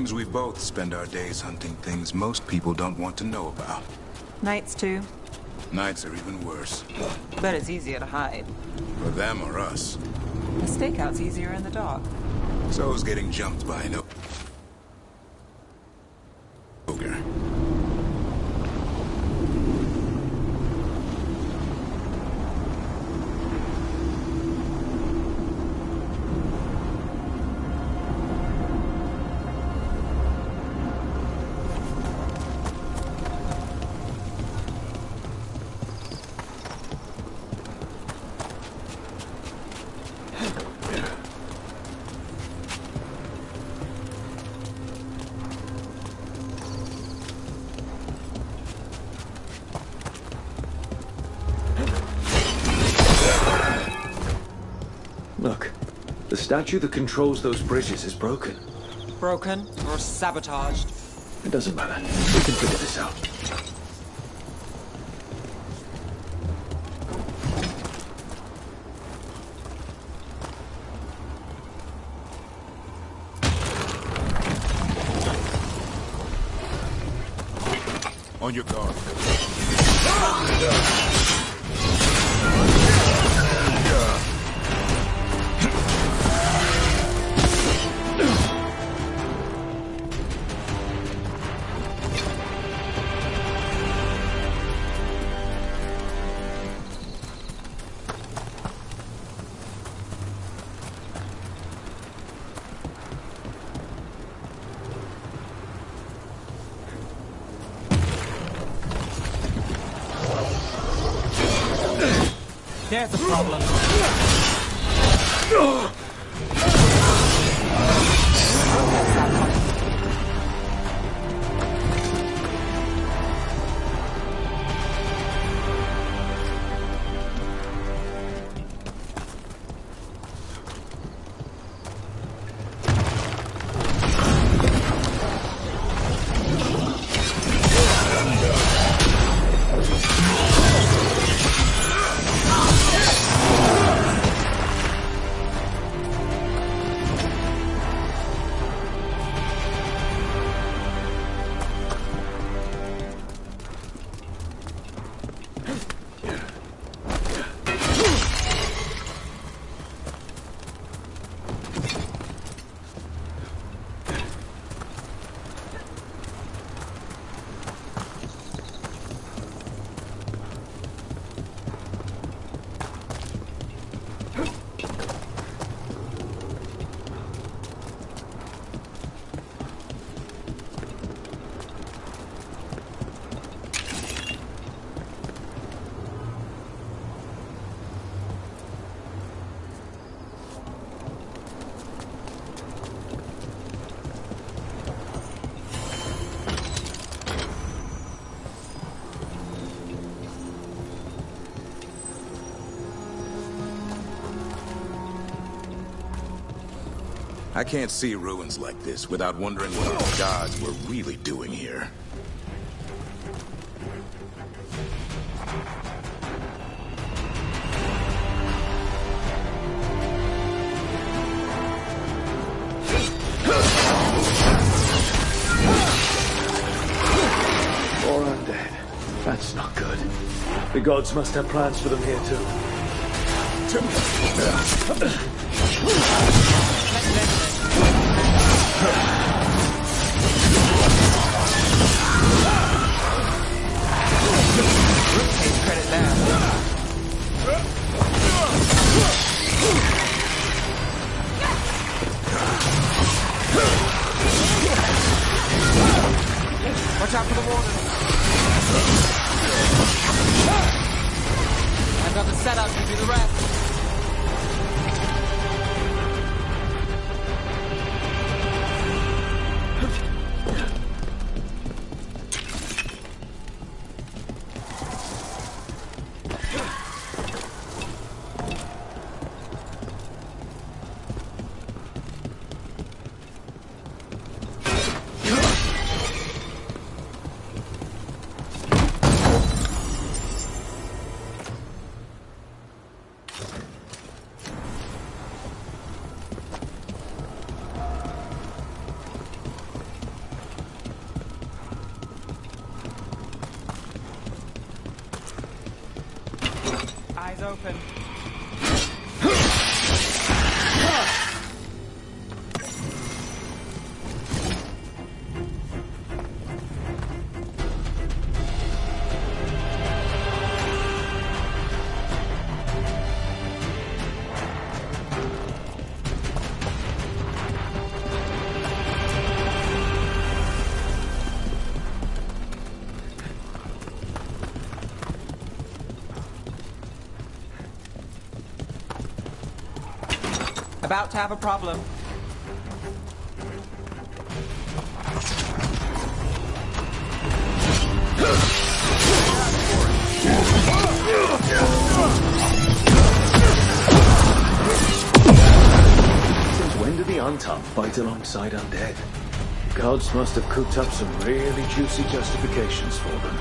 Seems we both spend our days hunting things most people don't want to know about. Nights, too. Nights are even worse. But it's easier to hide. For them or us. The stakeout's easier in the dark. So is getting jumped by an ogre. Look, the statue that controls those bridges is broken. Broken or sabotaged? It doesn't matter. We can figure this out. On your guard. There's a problem. I can't see ruins like this without wondering what our gods were really doing here. More undead. That's not good. The gods must have plans for them here too. Takes credit there. Watch out for the water. I've got the setup to do the rest. is open. About to have a problem. Since when do the untough fight alongside undead? Gods must have cooked up some really juicy justifications for them.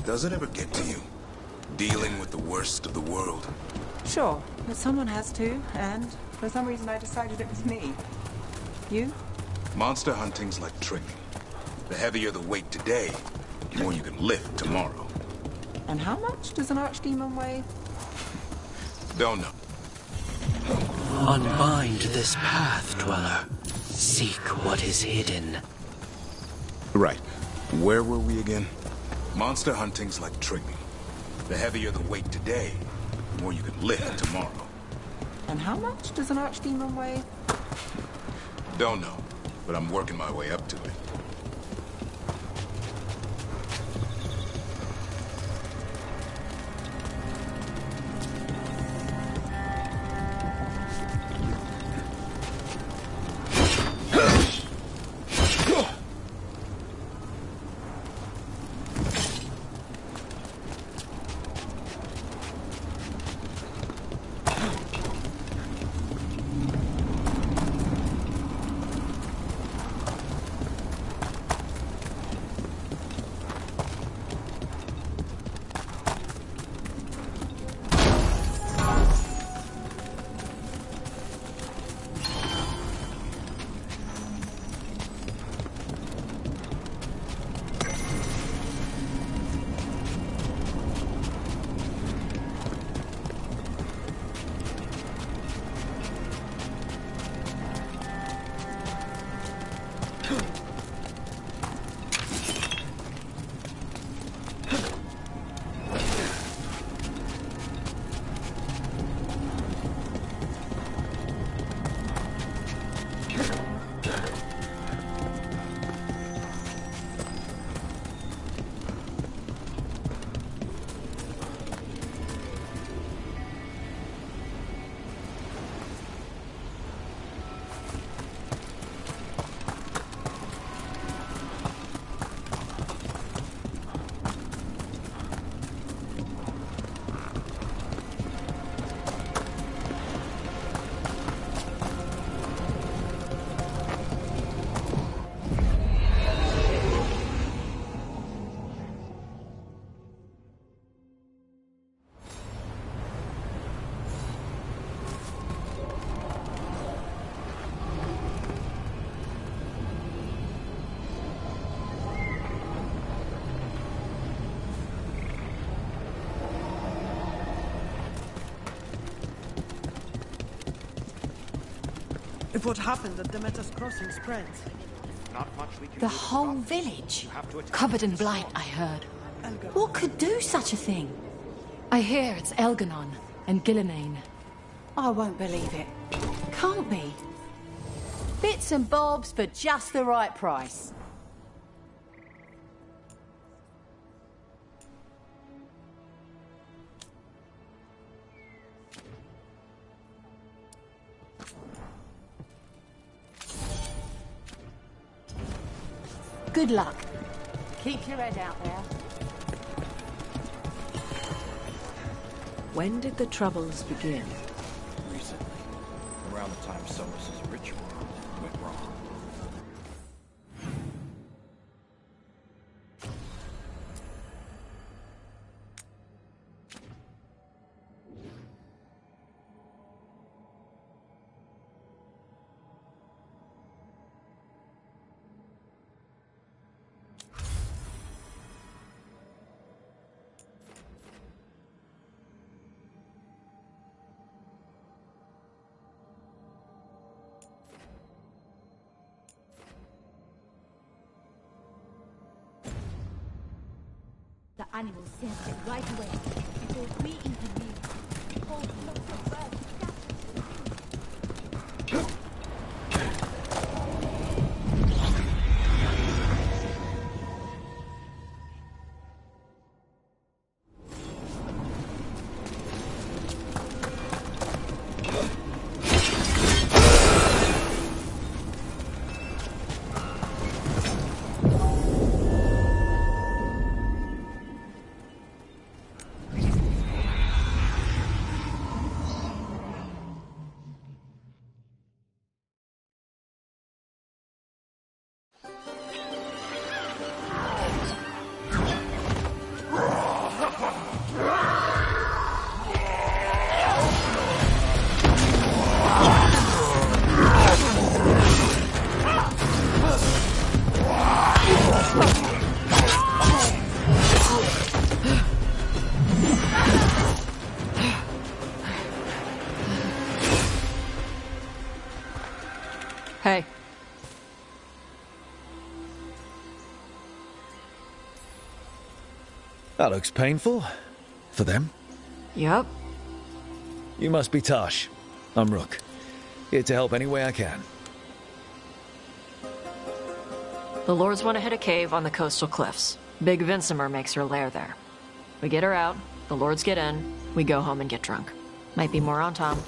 Does it ever get to you? Dealing with the worst of the world? Sure, but someone has to, and for some reason I decided it was me. You? Monster hunting's like tricking. The heavier the weight today, the more you can lift tomorrow. And how much does an archdemon weigh? Don't know. Unbind this path, Dweller. Seek what is hidden. Right. Where were we again? Monster hunting's like tricking. The heavier the weight today, the more you can lift tomorrow. And how much does an archdemon weigh? Don't know, but I'm working my way up to it. If what happened at Demeter's Crossing spreads. The whole village? Covered in blight, I heard. What could do such a thing? I hear it's Elganon and Gillenane. I won't believe it. Can't be. Bits and bobs for just the right price. Good luck. Keep your head out there. When did the Troubles begin? Recently. Around the time Solus' ritual went wrong. The animals sensed it right away, before we intervened. Hold lots of birds scattered. Hey. That looks painful. For them. Yup. You must be Tosh. I'm Rook. Here to help any way I can. The Lords want to hit a cave on the coastal cliffs. Big Vinsimer makes her lair there. We get her out, the Lords get in, we go home and get drunk. Might be more on Tom.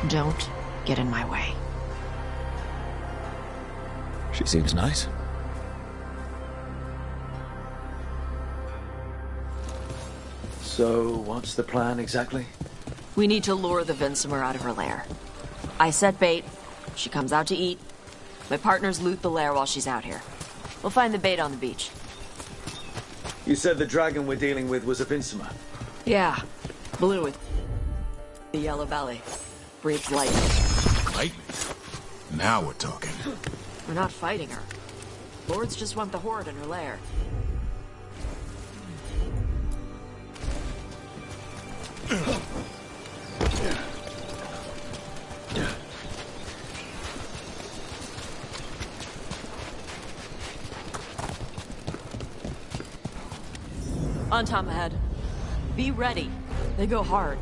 Don't get in my way. She seems nice. So, what's the plan exactly? We need to lure the Vinsimer out of her lair. I set bait, she comes out to eat. My partners loot the lair while she's out here. We'll find the bait on the beach. You said the dragon we're dealing with was a Vinsimer. Yeah, blue with the yellow belly. Breathes lightning. Lightning? Now we're talking. We're not fighting her. Lords just want the horde in her lair. On Tom ahead. Be ready. They go hard.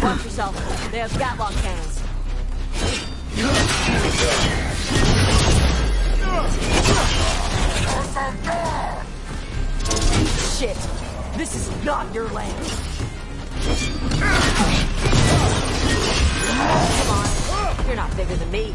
Watch yourself. They have Gatlock cannons. Shit. This is not your land. Come on. You're not bigger than me.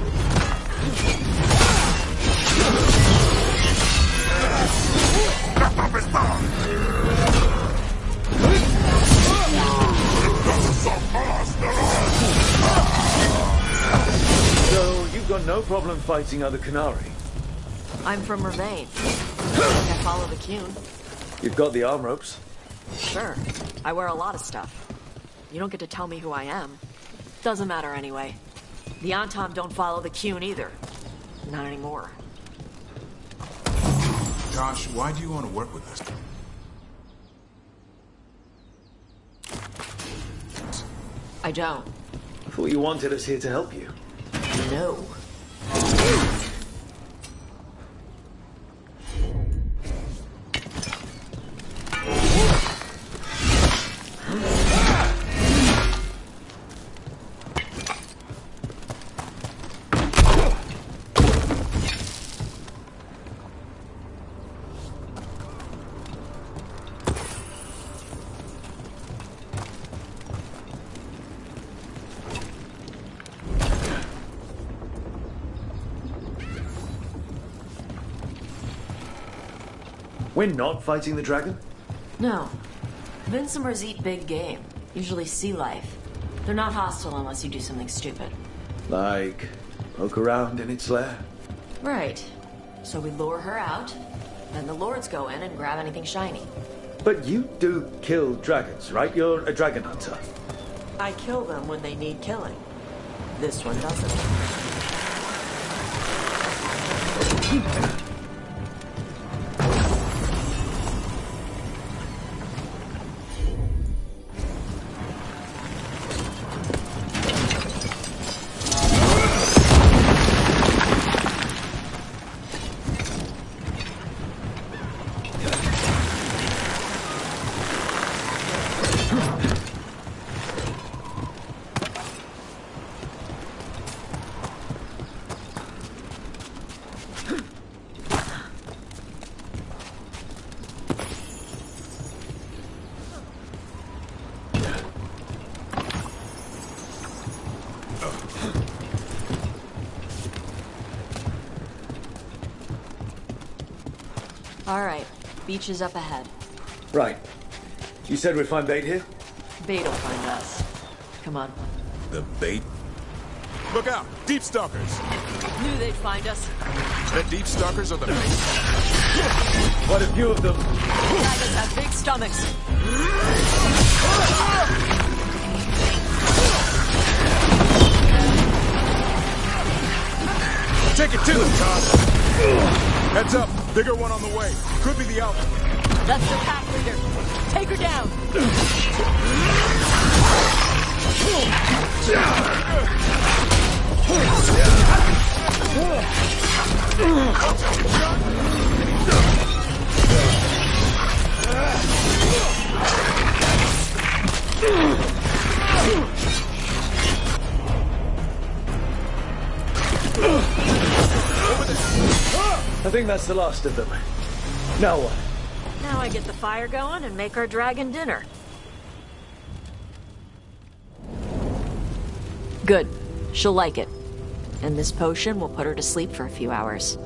So, you've got no problem fighting other Canary? I'm from Mervain. I follow the Cune. You've got the arm ropes? Sure. I wear a lot of stuff. You don't get to tell me who I am. Doesn't matter anyway. The Antom don't follow the Cune either. Not anymore. Josh, why do you want to work with us? I don't. I thought you wanted us here to help you. No. We're not fighting the dragon? No. Vincimers eat big game, usually sea life. They're not hostile unless you do something stupid. Like, poke around in its lair? Right. So we lure her out, then the lords go in and grab anything shiny. But you do kill dragons, right? You're a dragon hunter. I kill them when they need killing. This one doesn't. All right, beach is up ahead. Right. You said we'd find bait here? Bait'll find us. Come on. The bait? Look out! Deep stalkers! Knew they'd find us. The deep stalkers are the bait. Quite a few of them. Dragons have big stomachs. Take it to them, Todd! Heads up! Bigger one on the way. Could be the alpha. That's the pack leader. Take her down. I think that's the last of them. Now what? Now I get the fire going and make our dragon dinner. Good. She'll like it. And this potion will put her to sleep for a few hours.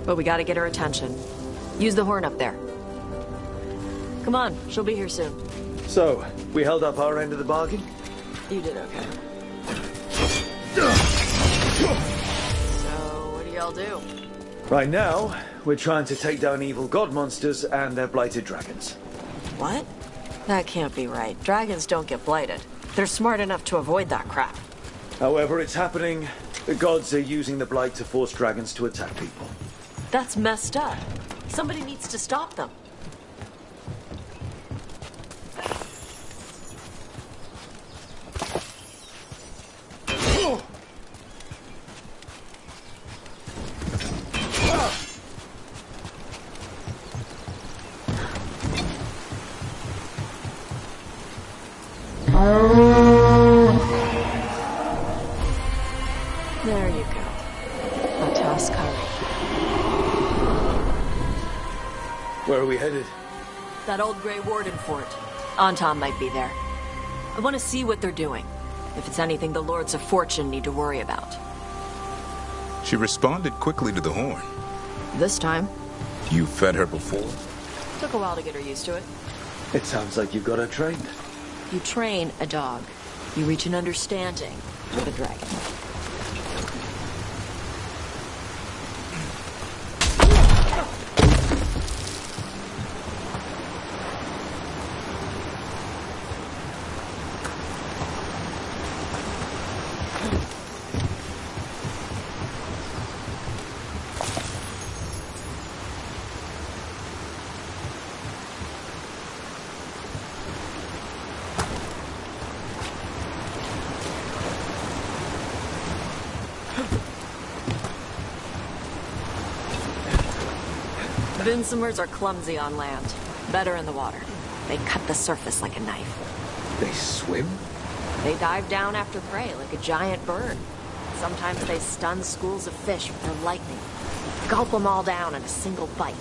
But we gotta get her attention. Use the horn up there. Come on, she'll be here soon. So, we held up our end of the bargain? You did okay. So, what do y'all do? Right now, we're trying to take down evil god monsters and their blighted dragons. What? That can't be right. Dragons don't get blighted. They're smart enough to avoid that crap. However, it's happening. The gods are using the blight to force dragons to attack people. That's messed up. Somebody needs to stop them. There you go. A toss curry. Where are we headed? That old Grey Warden fort. Anton might be there. I want to see what they're doing. If it's anything the Lords of Fortune need to worry about. She responded quickly to the horn. This time. You fed her before? Took a while to get her used to it. It sounds like you've got her trained. You train a dog. You reach an understanding with a dragon. Vincimers are clumsy on land, better in the water. They cut the surface like a knife. They swim? They dive down after prey like a giant bird. Sometimes they stun schools of fish with their lightning. Gulp them all down in a single bite.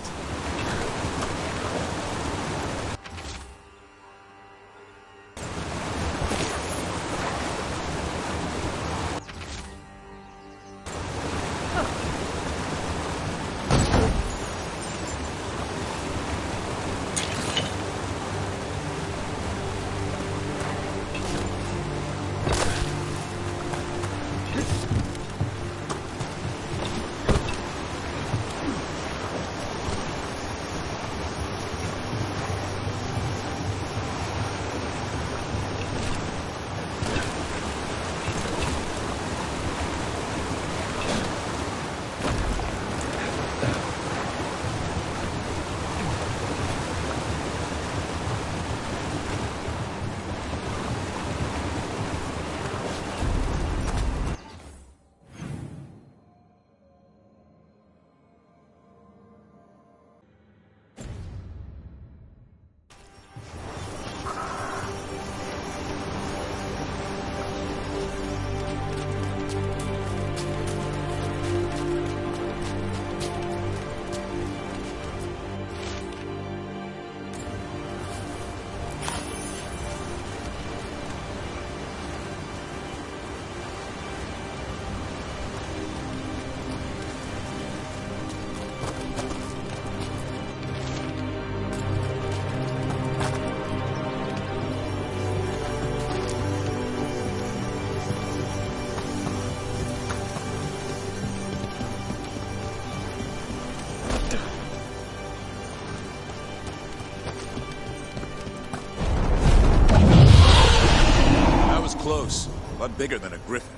Close. A lot bigger than a griffin.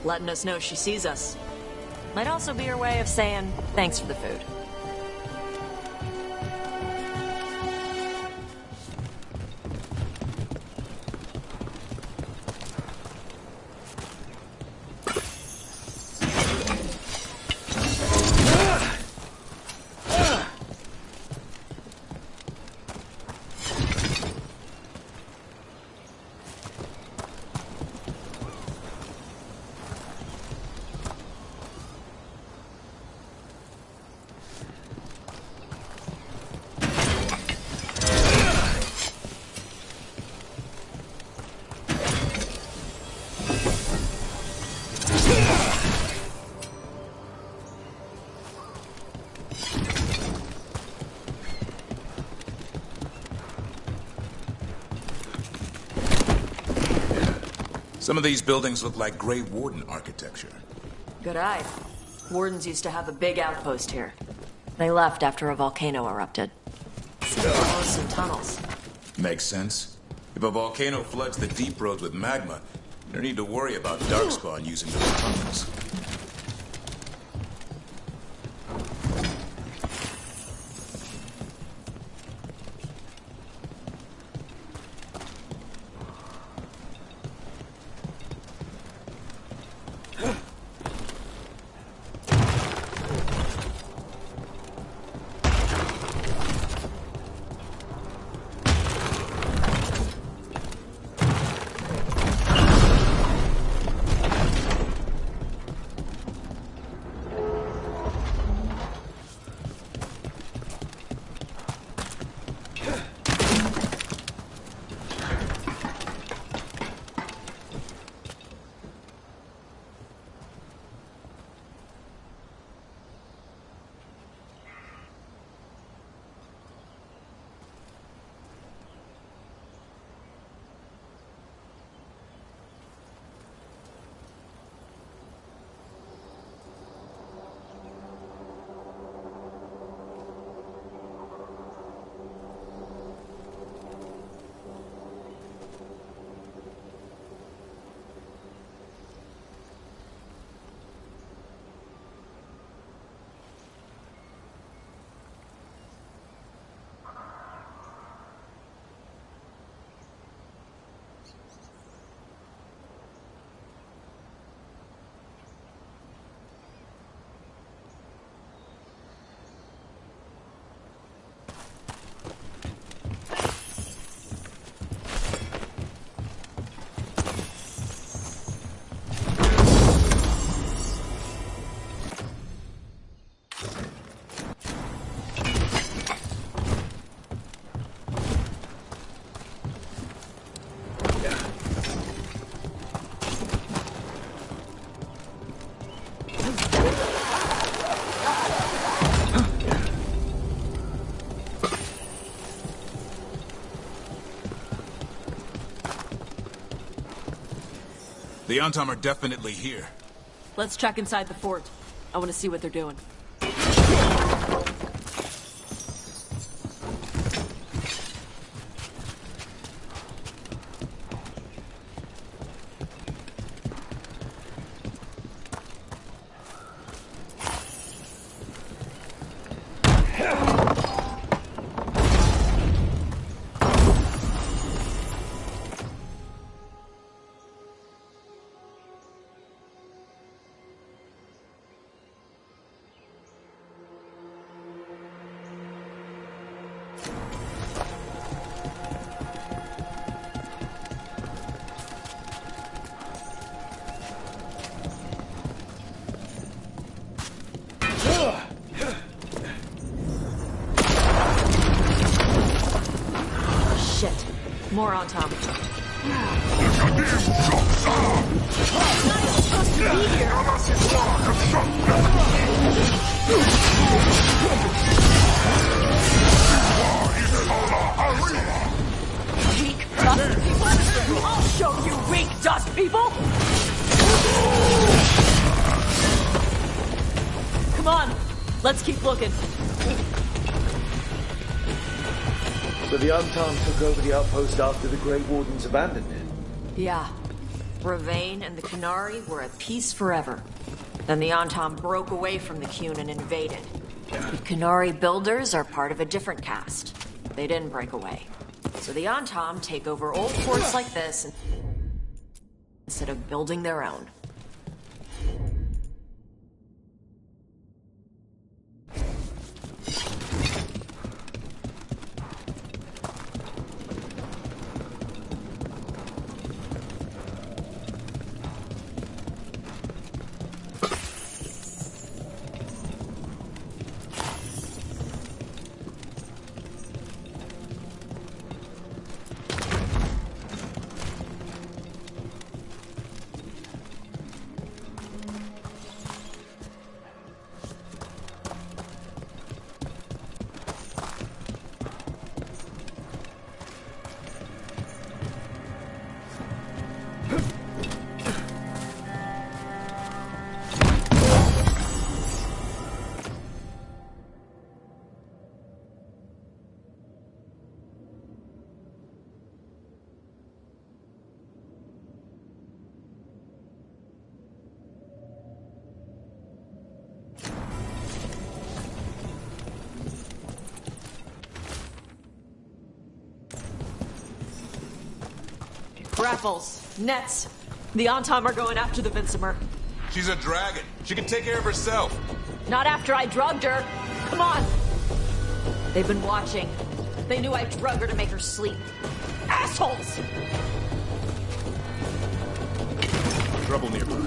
Letting us know she sees us. Might also be her way of saying thanks for the food. Some of these buildings look like Grey Warden architecture. Good eye. Wardens used to have a big outpost here. They left after a volcano erupted. Seemed to close some tunnels. Makes sense. If a volcano floods the deep roads with magma, no need to worry about Darkspawn using those tunnels. The Antom are definitely here. Let's check inside the fort. I want to see what they're doing. More on Tom. Not supposed to be here. Weak dust people? I'll show you weak dust people! Come on, let's keep looking. So the Antom took over the outpost after the Grey Wardens abandoned it? Yeah. Ravain and the Qunari were at peace forever. Then the Antom broke away from the Qun and invaded. The Qunari builders are part of a different caste. They didn't break away. So the Antom take over old forts like this instead of building their own. Grapples, nets. The Antom are going after the Vinsimer. She's a dragon. She can take care of herself. Not after I drugged her. Come on. They've been watching. They knew I drugged her to make her sleep. Assholes! Trouble nearby.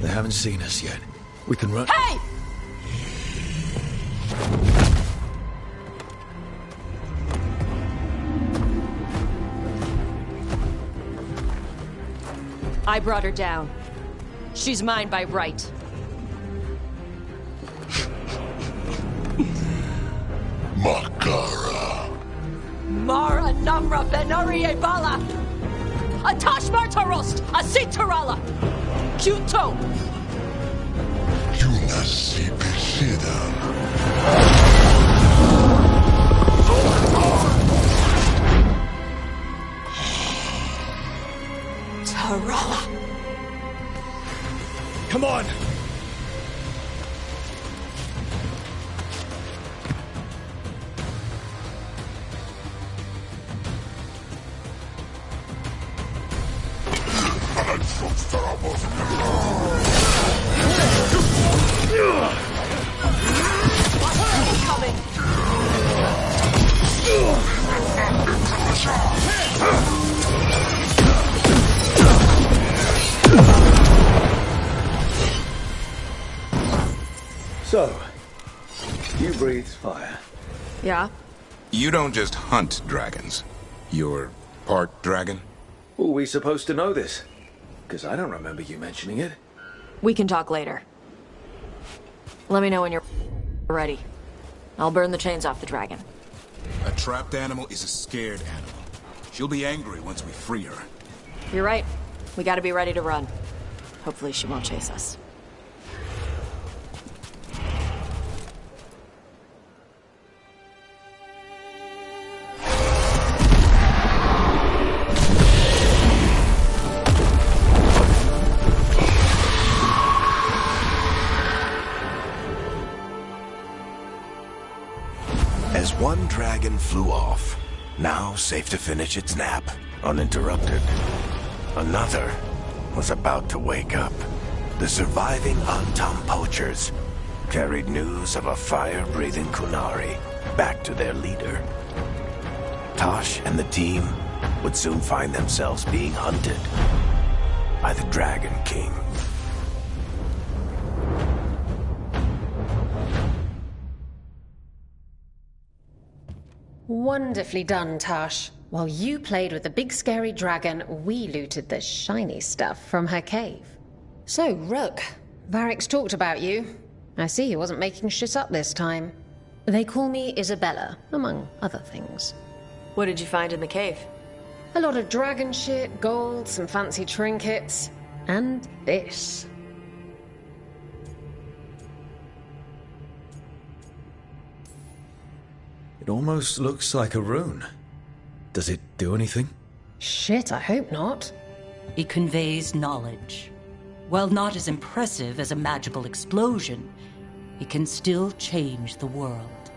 They haven't seen us yet. We can run... Hey! I brought her down. She's mine by right. Makara. Mara Namra Benarie Bala! Atash Martarost! Asitarala! Kyuto! Yunasi Pesida. Tarala! Come on! So, you breathe fire. Yeah? You don't just hunt dragons. You're part dragon? Are we supposed to know this? Because I don't remember you mentioning it. We can talk later. Let me know when you're ready. I'll burn the chains off the dragon. A trapped animal is a scared animal. She'll be angry once we free her. You're right. We gotta be ready to run. Hopefully she won't chase us. As one dragon flew off, now safe to finish its nap, uninterrupted, another was about to wake up. The surviving Antam poachers carried news of a fire-breathing Kunari back to their leader. Tosh and the team would soon find themselves being hunted by the Dragon King. Wonderfully done, Tash. While you played with the big scary dragon, we looted the shiny stuff from her cave. So, Rook, Varric's talked about you. I see he wasn't making shit up this time. They call me Isabella, among other things. What did you find in the cave? A lot of dragon shit, gold, some fancy trinkets, and this. It almost looks like a rune. Does it do anything? Shit, I hope not. It conveys knowledge. While not as impressive as a magical explosion, it can still change the world.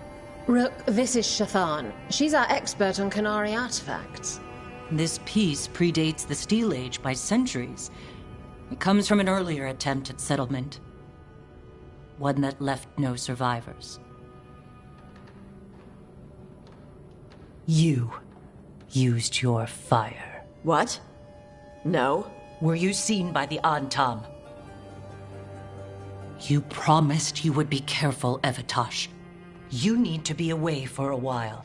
Rook, this is Shathan. She's our expert on Kunari artifacts. This piece predates the Steel Age by centuries. It comes from an earlier attempt at settlement. One that left no survivors. You used your fire. What? No. Were you seen by the Antam? You promised you would be careful, Evatosh. You need to be away for a while.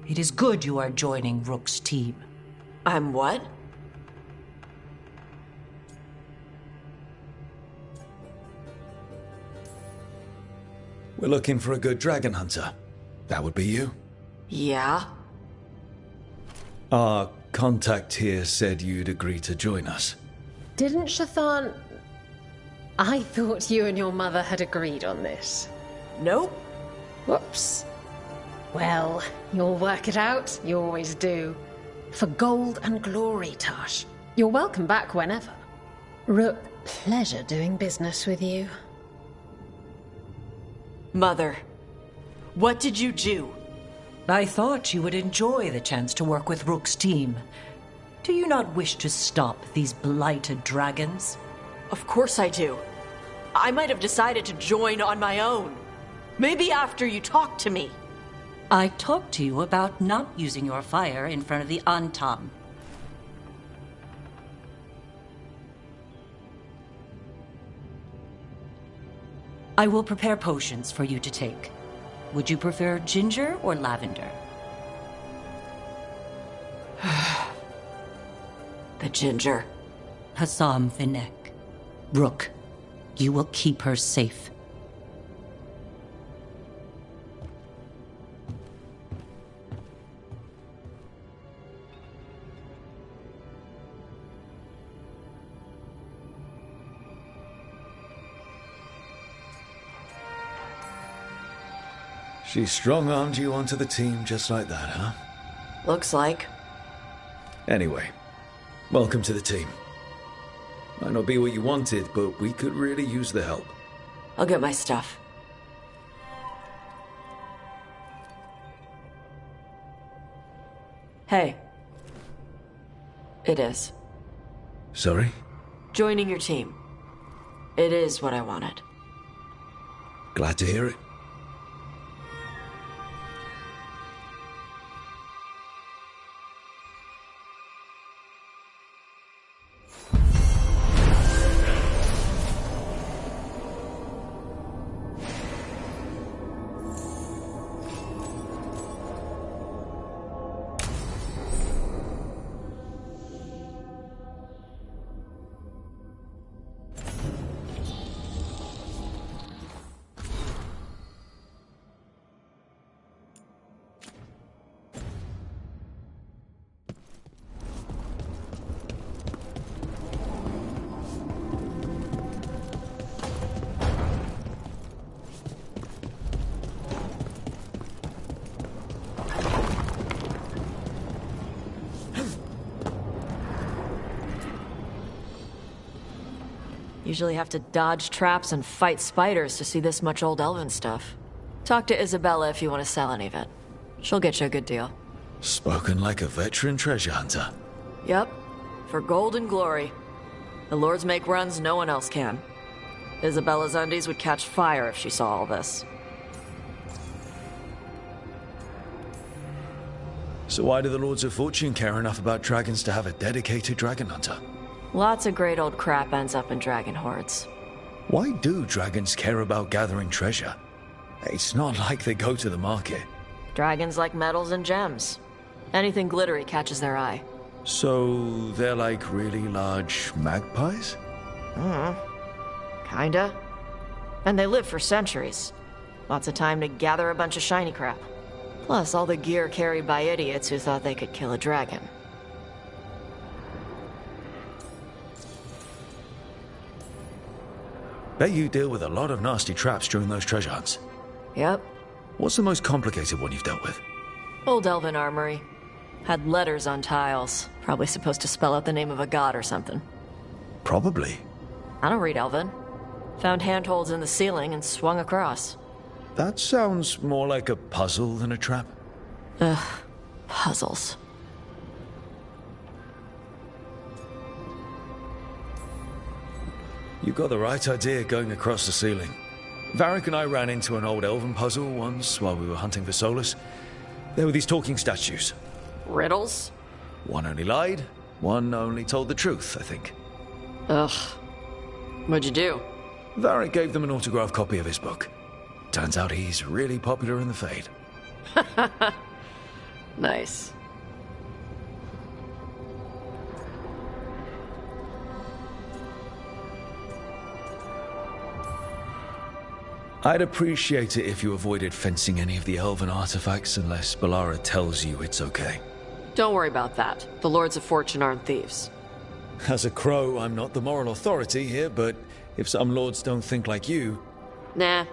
It is good you are joining Rook's team. I'm what? We're looking for a good dragon hunter. That would be you. Yeah? Our contact here said you'd agree to join us. Didn't Shathan... I thought you and your mother had agreed on this. Nope. Whoops. Well, you'll work it out. You always do. For gold and glory, Tash. You're welcome back whenever. Rook, pleasure doing business with you. Mother, what did you do? I thought you would enjoy the chance to work with Rook's team. Do you not wish to stop these blighted dragons? Of course I do. I might have decided to join on my own. Maybe after you talked to me. I talked to you about not using your fire in front of the Antam. I will prepare potions for you to take. Would you prefer ginger or lavender? The ginger. Hassam Finek. Rook, you will keep her safe. She strong-armed you onto the team just like that, huh? Looks like. Anyway, welcome to the team. Might not be what you wanted, but we could really use the help. I'll get my stuff. Hey. It is. Sorry? Joining your team. It is what I wanted. Glad to hear it. Usually have to dodge traps and fight spiders to see this much old elven stuff. Talk to Isabella if you want to sell any of it. She'll get you a good deal. Spoken like a veteran treasure hunter. Yep. For gold and glory. The lords make runs no one else can. Isabella's undies would catch fire if she saw all this. So why do the Lords of Fortune care enough about dragons to have a dedicated dragon hunter? Lots of great old crap ends up in dragon hordes. Why do dragons care about gathering treasure? It's not like they go to the market. Dragons like metals and gems. Anything glittery catches their eye. So they're like really large magpies? Kinda. And they live for centuries. Lots of time to gather a bunch of shiny crap. Plus all the gear carried by idiots who thought they could kill a dragon. Bet you deal with a lot of nasty traps during those treasure hunts. Yep. What's the most complicated one you've dealt with? Old elven armory. Had letters on tiles. Probably supposed to spell out the name of a god or something. Probably. I don't read elven. Found handholds in the ceiling and swung across. That sounds more like a puzzle than a trap. Ugh. Puzzles. You got the right idea going across the ceiling. Varric and I ran into an old elven puzzle once while we were hunting for Solus. There were these talking statues. Riddles? One only lied, one only told the truth, I think. Ugh. What'd you do? Varric gave them an autographed copy of his book. Turns out he's really popular in the Fade. Nice. I'd appreciate it if you avoided fencing any of the elven artifacts unless Balara tells you it's okay. Don't worry about that. The Lords of Fortune aren't thieves. As a crow, I'm not the moral authority here, but if some lords don't think like you... Nah.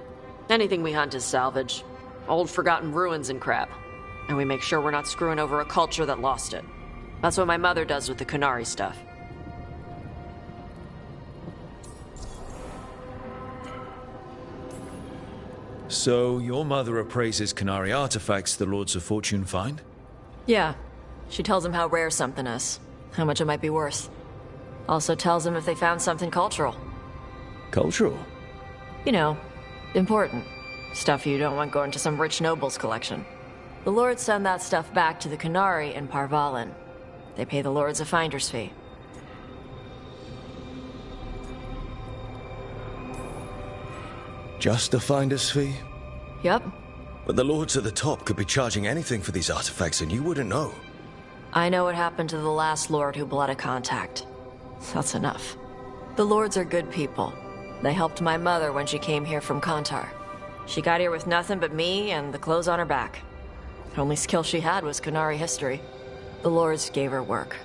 Anything we hunt is salvage. Old forgotten ruins and crap. And we make sure we're not screwing over a culture that lost it. That's what my mother does with the Kunari stuff. So, your mother appraises Kunari artifacts the Lords of Fortune find? Yeah. She tells them how rare something is. How much it might be worth. Also tells them if they found something cultural. Cultural? You know, important. Stuff you don't want going to some rich noble's collection. The Lords send that stuff back to the Kunari in Parvalin. They pay the Lords a finder's fee. Just a finder's fee? Yep. But the lords at the top could be charging anything for these artifacts and you wouldn't know. I know what happened to the last lord who bled a contact. That's enough. The lords are good people. They helped my mother when she came here from Kantar. She got here with nothing but me and the clothes on her back. The only skill she had was Qunari history. The lords gave her work.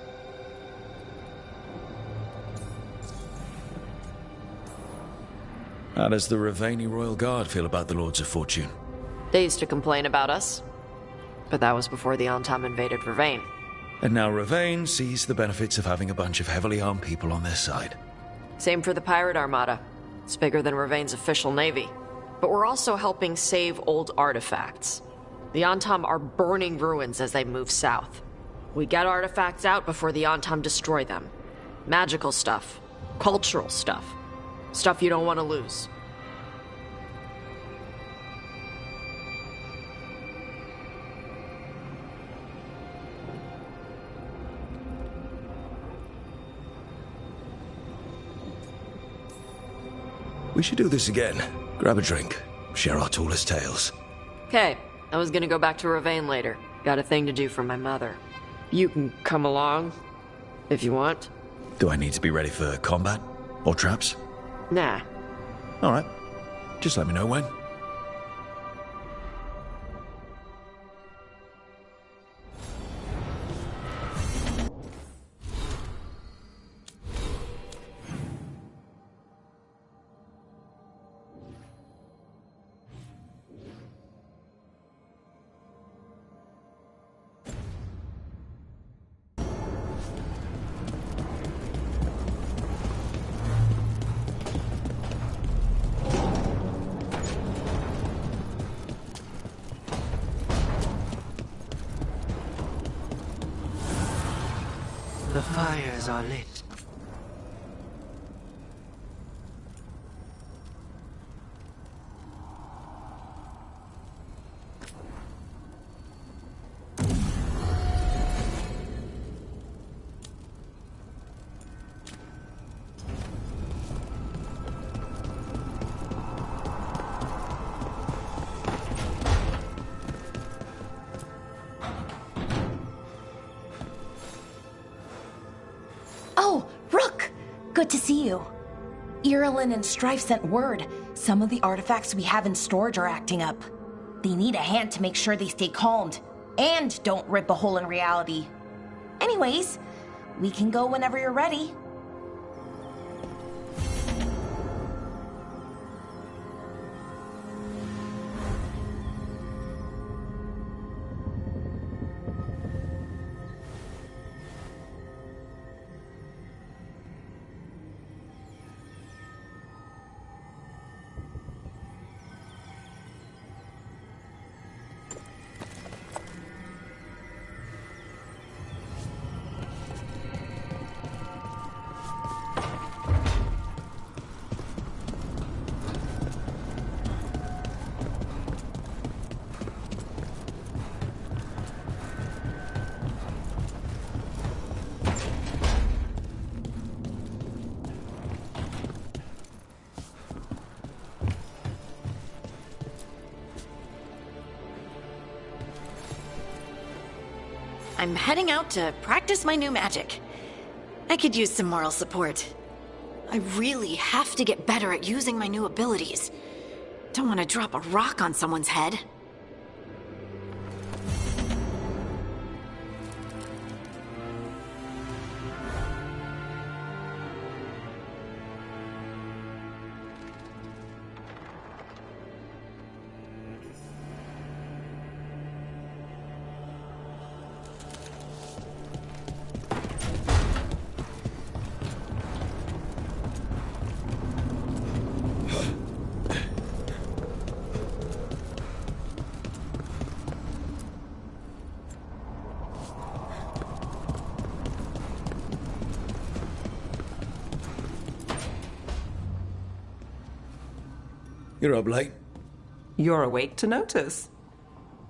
How does the Ravani Royal Guard feel about the Lords of Fortune? They used to complain about us. But that was before the Antam invaded Ravane. And now Ravane sees the benefits of having a bunch of heavily armed people on their side. Same for the Pirate Armada. It's bigger than Ravane's official navy. But we're also helping save old artifacts. The Antam are burning ruins as they move south. We get artifacts out before the Antam destroy them. Magical stuff. Cultural stuff. Stuff you don't want to lose. We should do this again. Grab a drink. Share our tallest tales. Okay, I was gonna go back to Ravane later. Got a thing to do for my mother. You can come along, if you want. Do I need to be ready for combat? Or traps? Nah. Alright. Just let me know when. The fires are lit. Oh, Rook! Good to see you. Irilyn and Strife sent word. Some of the artifacts we have in storage are acting up. They need a hand to make sure they stay calmed. And don't rip a hole in reality. Anyways, we can go whenever you're ready. I'm heading out to practice my new magic. I could use some moral support. I really have to get better at using my new abilities. Don't want to drop a rock on someone's head. You're up late. You're awake to notice.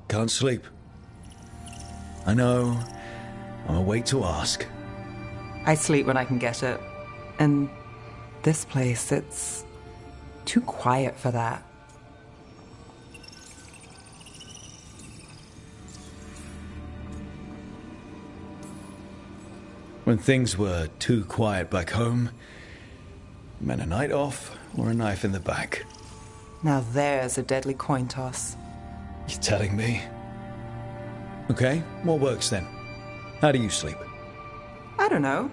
Can't sleep. I know. I'm awake to ask. I sleep when I can get it. And this place, it's too quiet for that. When things were too quiet back home, it meant a night off or a knife in the back. Now there's a deadly coin toss. You're telling me? Okay, what works then? How do you sleep? I don't know.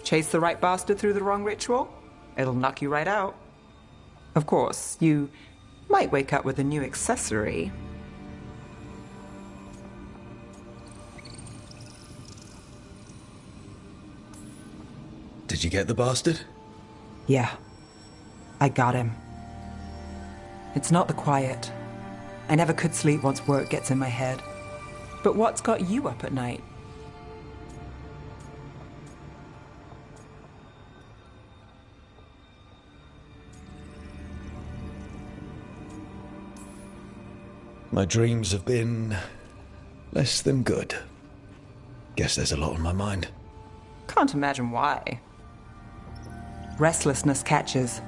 Chase the right bastard through the wrong ritual? It'll knock you right out. Of course, you might wake up with a new accessory. Did you get the bastard? Yeah, I got him. It's not the quiet. I never could sleep once work gets in my head. But what's got you up at night? My dreams have been less than good. Guess there's a lot on my mind. Can't imagine why. Restlessness catches.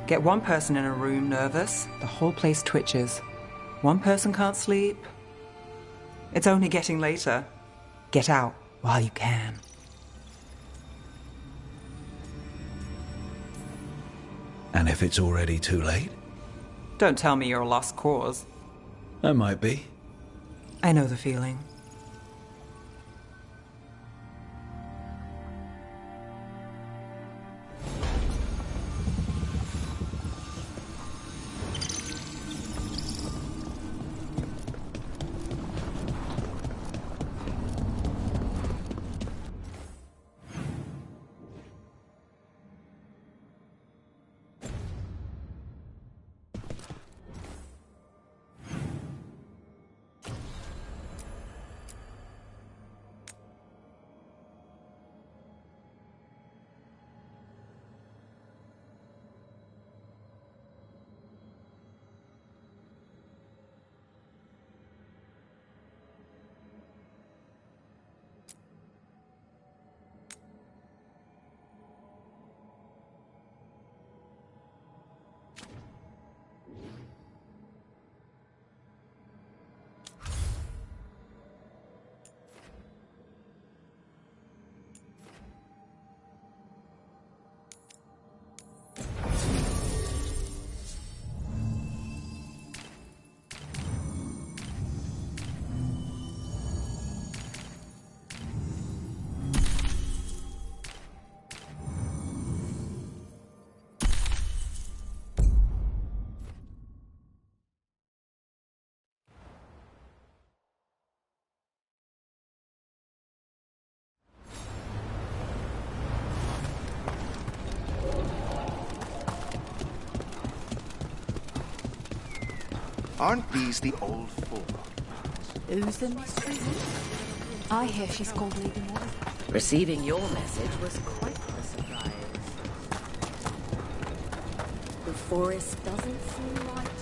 Get one person in a room nervous, the whole place twitches. One person can't sleep. It's only getting later. Get out while you can. And if it's already too late? Don't tell me you're a lost cause. I might be. I know the feeling. Aren't these the old folk? Who's the mystery? I hear she's called Lady Mary. Receiving your message was quite a surprise. The forest doesn't seem like